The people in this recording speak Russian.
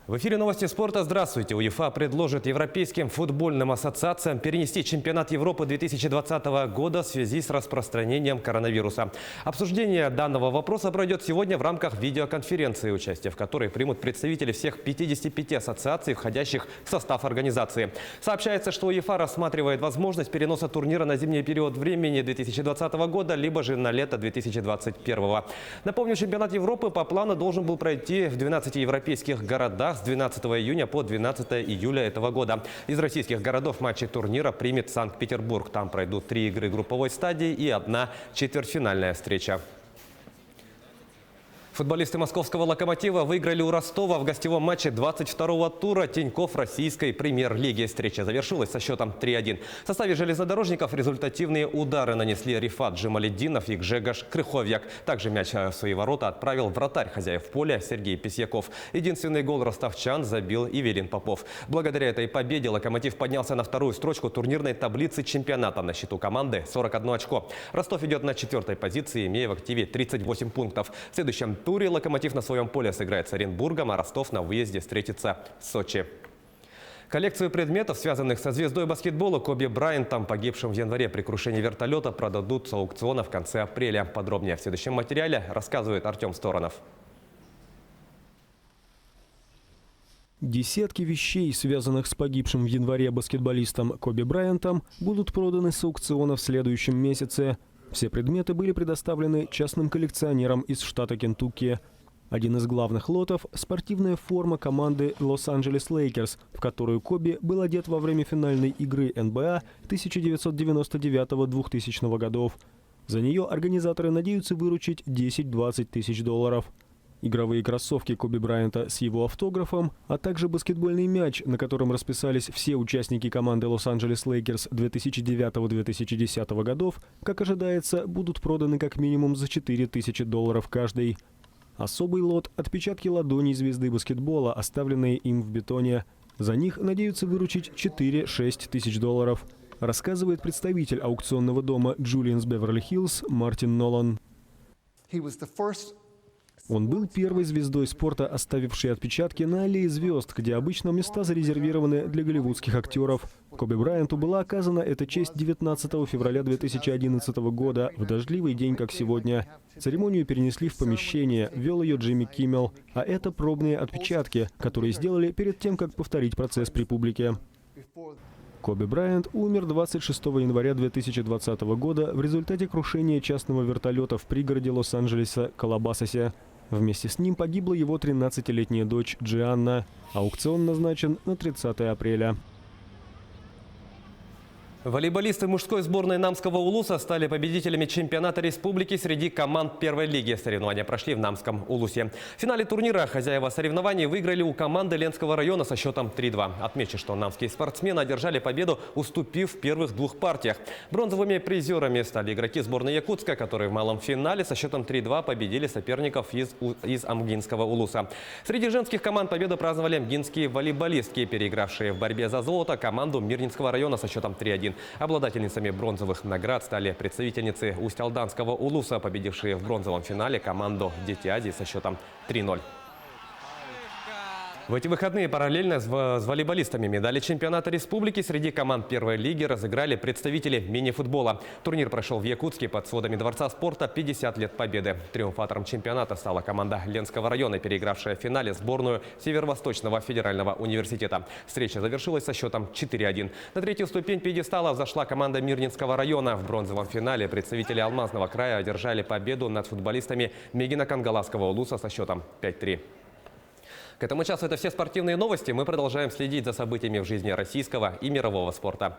В эфире новости спорта. Здравствуйте. УЕФА предложит европейским футбольным ассоциациям перенести чемпионат Европы 2020 года в связи с распространением коронавируса. Обсуждение данного вопроса пройдет сегодня в рамках видеоконференции, участие в которой примут представители всех 55 ассоциаций, входящих в состав организации. Сообщается, что УЕФА рассматривает возможность переноса турнира на зимний период времени 2020 года, либо же на лето 2021. Напомню, чемпионат Европы по плану должен был пройти в 12 европейских городах с 12 июня по 12 июля этого года. Из российских городов матчи турнира примет Санкт-Петербург. Там пройдут 3 игры групповой стадии и 1 четвертьфинальная встреча. Футболисты московского «Локомотива» выиграли у Ростова в гостевом матче 22-го тура Тинькофф российской премьер-лиги. Встреча завершилась со счетом 3-1. В составе железнодорожников результативные удары нанесли Рифат Джемалетдинов и Гжегош Крыховьяк. Также мяч в свои ворота отправил вратарь хозяев поля Сергей Письяков. Единственный гол ростовчан забил Ивелин Попов. Благодаря этой победе «Локомотив» поднялся на вторую строчку турнирной таблицы чемпионата. На счету команды 41 очко. Ростов идет на 4-й позиции, имея в активе 38 пунктов. В следующем туре «Локомотив» на своем поле сыграет с Оренбургом, а Ростов на выезде встретится с Сочи. Коллекцию предметов, связанных со звездой баскетбола Коби Брайантом, погибшим в январе при крушении вертолета, продадут с аукциона в конце апреля. Подробнее в следующем материале рассказывает Артем Сторонов. Десятки вещей, связанных с погибшим в январе баскетболистом Коби Брайантом, будут проданы с аукциона в следующем месяце. Все предметы были предоставлены частным коллекционерам из штата Кентукки. Один из главных лотов – спортивная форма команды Лос-Анджелес Лейкерс, в которую Коби был одет во время финальной игры НБА 1999-2000 годов. За нее организаторы надеются выручить 10-20 тысяч долларов. Игровые кроссовки Коби Брайанта с его автографом, а также баскетбольный мяч, на котором расписались все участники команды Лос-Анджелес Лейкерс 2009-2010 годов, как ожидается, будут проданы как минимум за 4000 долларов каждый. Особый лот – отпечатки ладоней звезды баскетбола, оставленные им в бетоне. За них надеются выручить 4-6 тысяч долларов, рассказывает представитель аукционного дома Julian's Beverly Hills Мартин Нолан. Он был первой звездой спорта, оставившей отпечатки на аллее звезд, где обычно места зарезервированы для голливудских актеров. Коби Брайанту была оказана эта честь 19 февраля 2011 года, в дождливый день, как сегодня. Церемонию перенесли в помещение, вел ее Джимми Киммел, а это пробные отпечатки, которые сделали перед тем, как повторить процесс при публике. Коби Брайант умер 26 января 2020 года в результате крушения частного вертолета в пригороде Лос-Анджелеса Калабасасе. Вместе с ним погибла его 13-летняя дочь Джианна. Аукцион назначен на 30 апреля. Волейболисты мужской сборной Намского Улуса стали победителями чемпионата республики среди команд первой лиги. Соревнования прошли в Намском Улусе. В финале турнира хозяева соревнований выиграли у команды Ленского района со счетом 3-2. Отмечу, что намские спортсмены одержали победу, уступив в первых 2 партиях. Бронзовыми призерами стали игроки сборной Якутска, которые в малом финале со счетом 3-2 победили соперников из Амгинского Улуса. Среди женских команд победу праздновали амгинские волейболистки, переигравшие в борьбе за золото команду Мирнинского района со счетом 3-1. Обладательницами бронзовых наград стали представительницы Усть-Алданского Улуса, победившие в бронзовом финале команду «Дети Азии» со счетом 3-0. В эти выходные параллельно с волейболистами медали чемпионата республики среди команд первой лиги разыграли представители мини-футбола. Турнир прошел в Якутске под сводами Дворца спорта 50 лет победы. Триумфатором чемпионата стала команда Ленского района, переигравшая в финале сборную Северо-Восточного федерального университета. Встреча завершилась со счетом 4-1. На 3-ю ступень пьедестала взошла команда Мирнинского района. В бронзовом финале представители Алмазного края одержали победу над футболистами Мегино-Кангаласского Улуса со счетом 5-3. К этому часу это все спортивные новости. Мы продолжаем следить за событиями в жизни российского и мирового спорта.